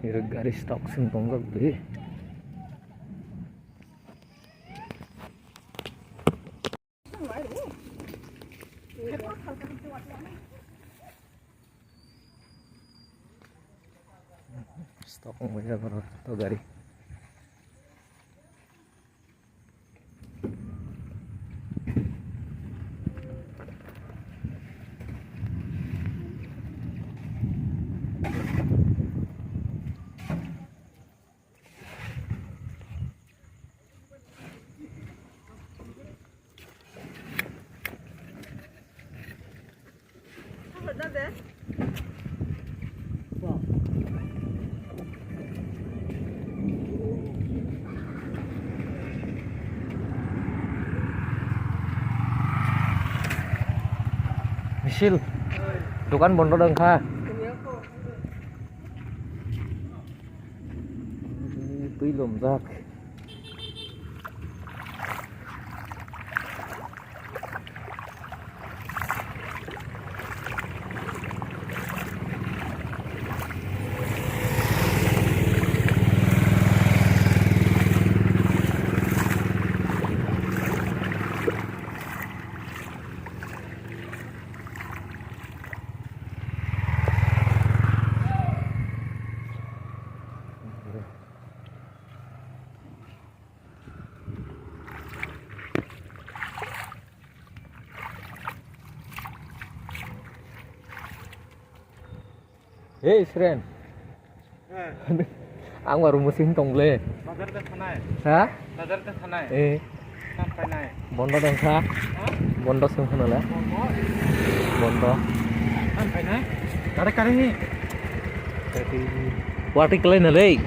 Ini garis stok singkong gede. Stok banyak orang atau garis. Misil, itu kan bondo dengka. Itu lomzak. Hei, Sren. Ang baru musim tongle. Bazar ke sana. Hah? Bazar ke sana. Sampai naik. Bondo dengka. Bondo singkong lah. Bondo. Sampai naik. Tarik kali ini. Jadi, wati kalian nalai.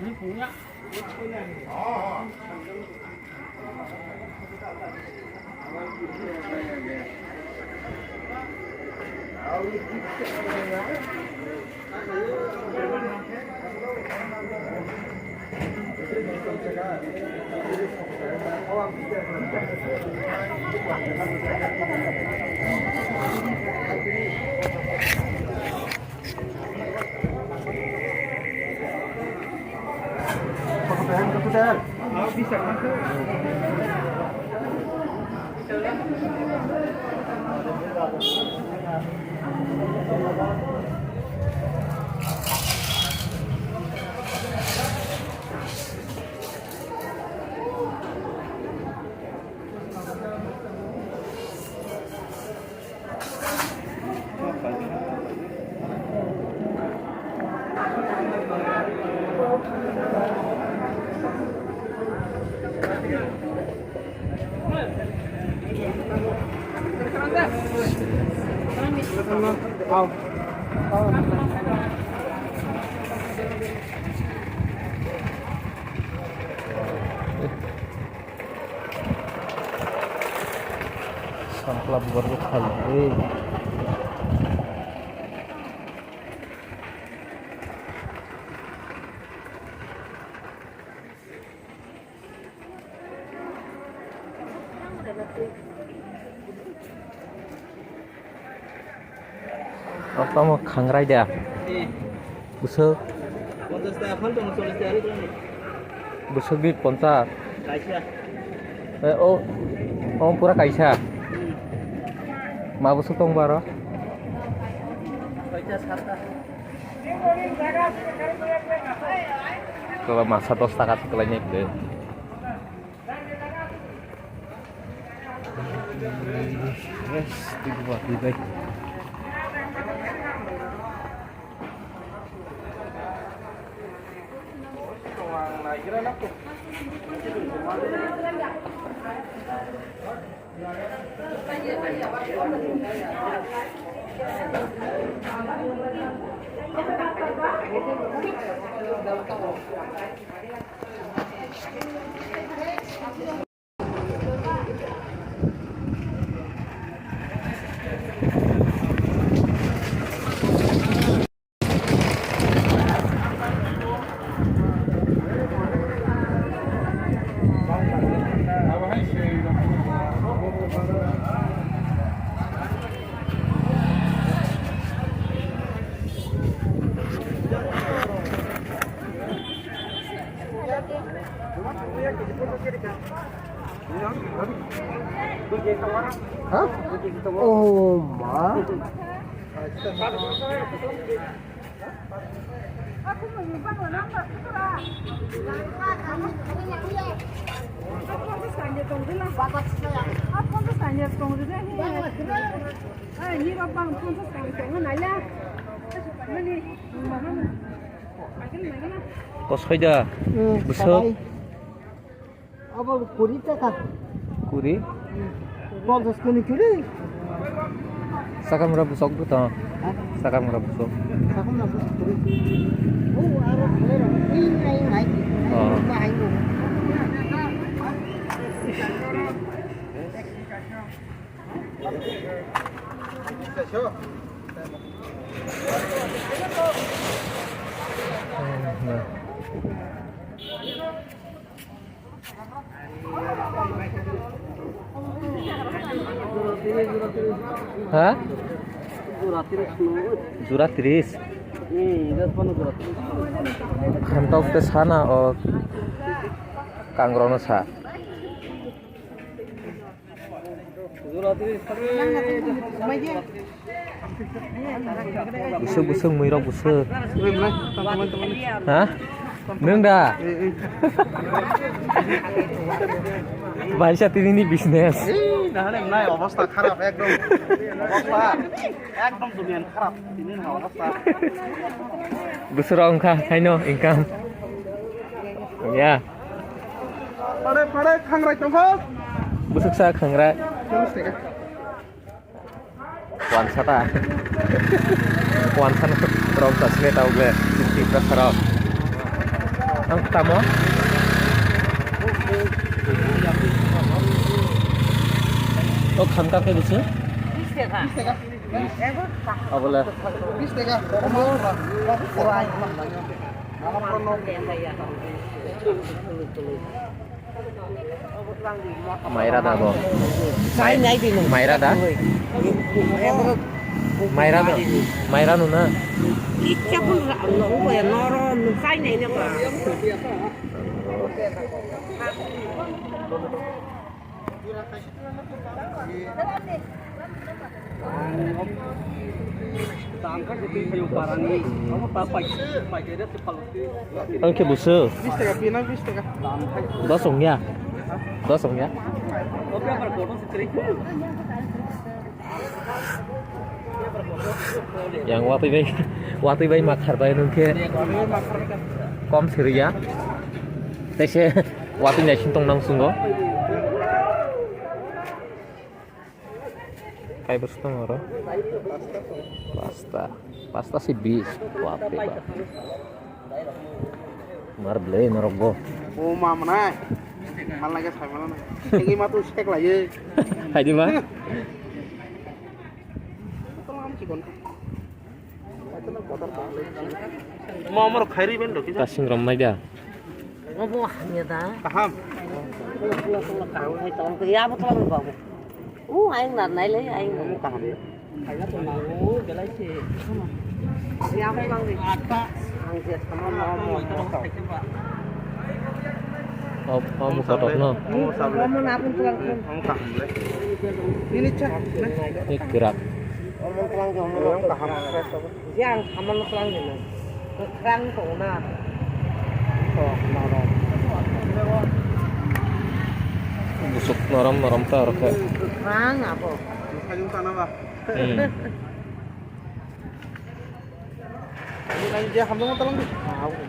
Ini punya. Bisa kan? Sampla baru kali. Apa mau khangrai dia? Busuk. 50 tahun tuh 40 hari tuh nih. Busuk di ponta. Kaisa. Oh pura kaisa. Ma busuk tong baro. Kaisa sarta. Kalau masa tos takat kelanya itu. Yes, dibuat di baik. Hah? Oh, ma. Aku menyimpan orang tak suka. Aku kesanya tunggu lah. Aku kesanya tunggu deh. Ini babang pun kesanya tunggu naya. Mana? Mana? Makin. Kos khayda. Busuk. Apa kurita kah? Kuri. 50 kuni kuri. Sakam mura busuk tu ta. Sakam mura busuk. Sakam na kuri. Oh, ara khalera. Ini. Oh. Bahayu. Nah. Hah? Jurat tiris. Kantok ke sana oh. Kangrono sa. Busuk muiro busuk. Hah? Neng dah. Baisha ini bisnis. নাই অবস্থা খারাপ একদম জমিয়ান খারাপ দিনের অবস্থা Busuk ongkah kaino income. Ya. পারে খাংরাই তো Busuk sa khangrai. Wan sata. Wan san rom ta sne tau gle. Cinti prasarap. Ang tamo. Oh, kamka ke busuk? 20 টাকা Oh boleh. 20 টাকা kurang nama prono Mayra dah bo. Sai nhảy thì mình Mayra dah. Mayra dah. Mayra nu na. chắc cũng nó về nó sai này nữa mà. Ang ke busu. 20 টাকা পিনা 20 টাকা Dosong ya. Dosong ya. Yang waktu bay makar bay nungke kom siria. Tese waktu nyasin tong nang sunggo. Kayak bersetong orang. Pasta sih bis. Waktu bay. Marble narogo. oh mama nai malah guys hai malah ini mah tuh cek lah ye Hai di mana? mau mau khairi ben loh kita Kasing ramai dia. Nó vô nhà ta. paham Hay tao cái áo tao nó vào. Anh là này lấy anh. paham Cái lấy gì? Áo cái bằng gì? Hàng Việt sama mau. Oh muka top no. Mau napun tulang pun. không paham deh ini cek Ini gerak. Ngomong tulang không ngomong. paham Yang sama tulang ini. Kerang tuh nah. Tuh, nah. Busuk noram ta orke. Kerang apa? kayung tanah lah ini dia hamil mau tolong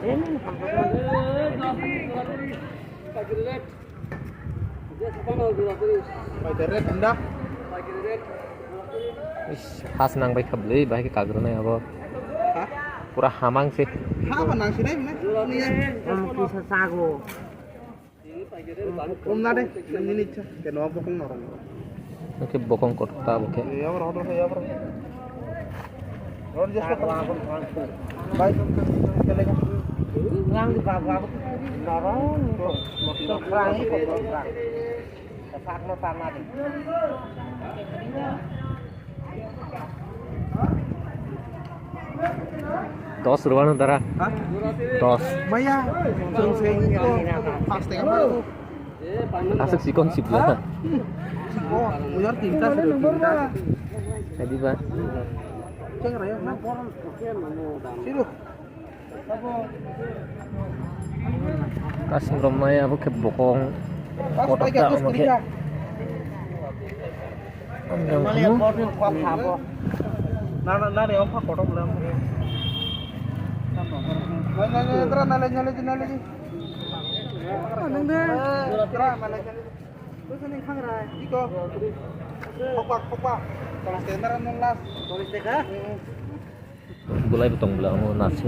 Ini Pak Deret hendak Is khas nang bay khabli bay ke kagrone abo. hah Pura hamang sih. apa nang sini ini ya bisa sago. om nade ini cek ke no bokong norong Oke bokong kota boke. ya bro road just baik chaleगा Kerang di bawah. Dorong. Kerang itu kerang. Tepat mau tanah. Dos ruan dara. hah Dos. maya sing itu pasti apa tuh Asik sikon sibla. oh punya tinta sudah tinta Tadi ba. ceng raya nah situ Kasing ramai abo ke bokong pas kota lagi aku ta boke. setrika Yang kamu nah deh om pak kotor belum nyala nyala nang deh nyala terus ini kamera iko pokok kalau standar nang las tulis deh kah Bulai betong belang mau nasi.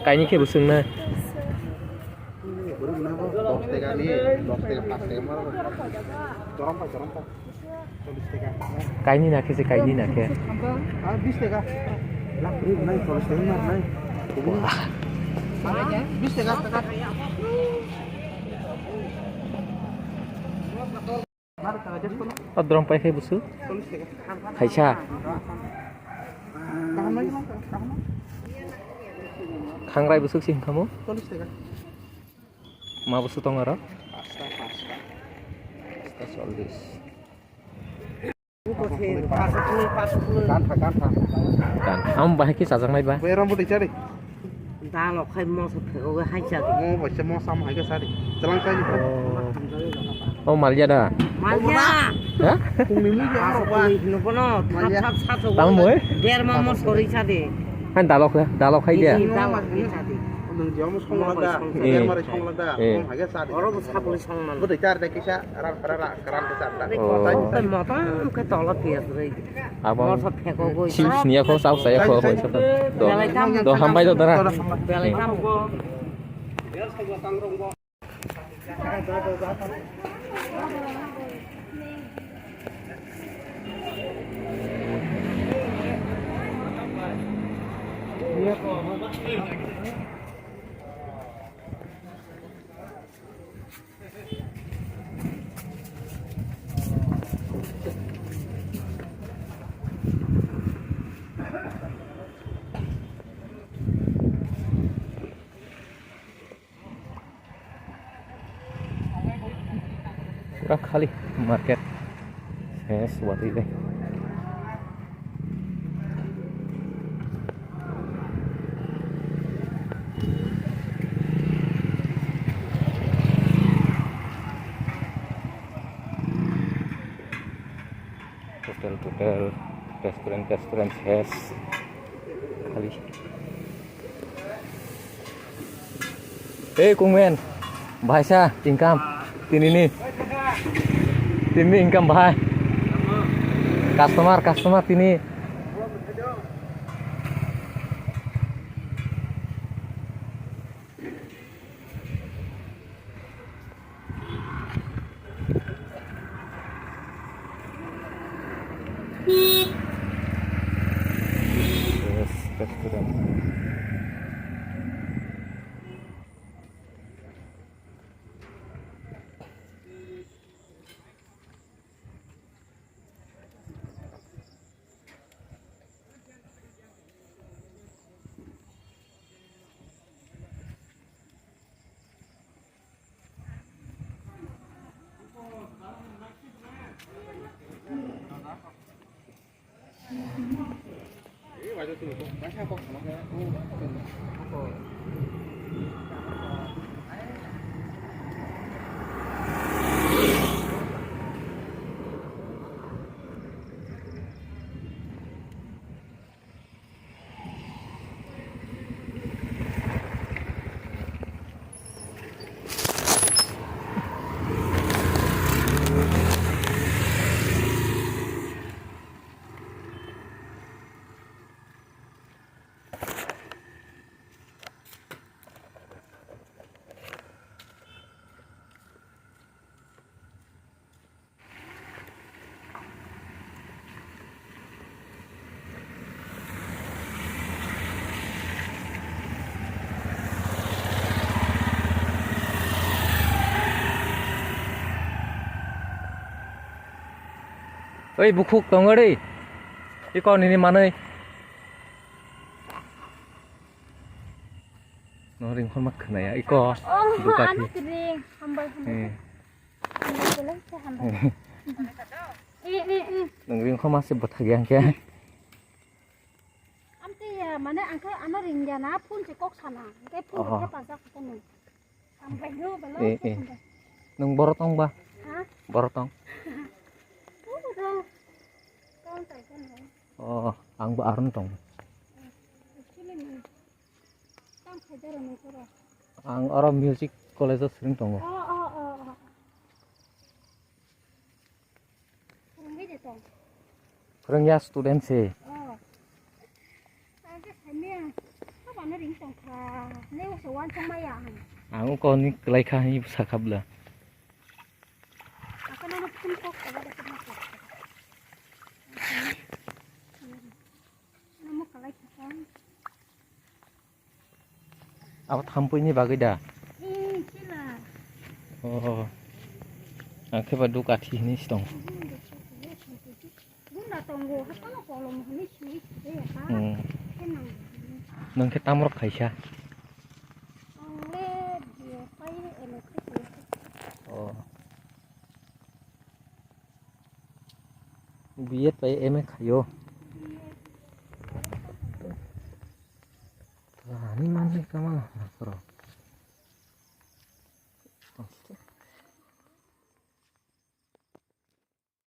Kayaknya kayak busung na. baru kenapa dos tega pas tega mah corong pak tulis tega Kayaknya nak sih kayaknya nak ya. habis tega lah beri naik tulis tega mah naik bis tega Oh dorong pai kayak busuk. tulis tega Kaisha. tahan lagi tahan Kangrai busuk sih kamu? tulis tega Ma busuk tong arah? pasta Kita solis. Kanta Kan, kamu bahaki sajang nai bah. bayar rambut dicari Ta lộc hay mau sụp phải có hai chợ. mau baca mau sama harga sari celang saja Oh Malia dah. Malia. Hah? Pungmimi dia apa Nó có nó thắp thắp thắp. Tang muối? Der mà mau sori cha đi. Han dalok ya, dalok hai dia. Ta lộc đi cha đi. Nung jauh mus kong lada biar mari kong lada mau harga sari Orang besar boleh sang man. bu dicari deh kisah keran besar Oh. Cái mỏ ta cái tỏ là tiền rồi. Mỏ Abang thật phải có gối. sini aku saus saya kau kau cepat. Do hambai do darah. Beli tam. Kurang kali market saya buat ini. Hotel, restoran ses kali. Kungmen, bahasa income ini income bahai. Customer ini. Restoran. Bukuk dong ơi. Cái con này man ơi. Nó ring con mắc này iko. Duka Anak ring, hambal. Nang ring con masih bertagihan ke. Amti ya mana angka anak ring jana pun cekok sana. Kayak pun dia pasak penuh. Sampai dulu belum. Nang borotong ba? Hah? Borotong. Ang baaron tong. Ang orang music college sering tong. Kurang ya student sih. Ang kon ni kelai kah ni sakap lah. Apa thampu ini bagai dah? Oh, angke badu kathi ini stong. Nang kita tamrok kaisa. Oh, biet bay emek kayo. Ini mana kamu?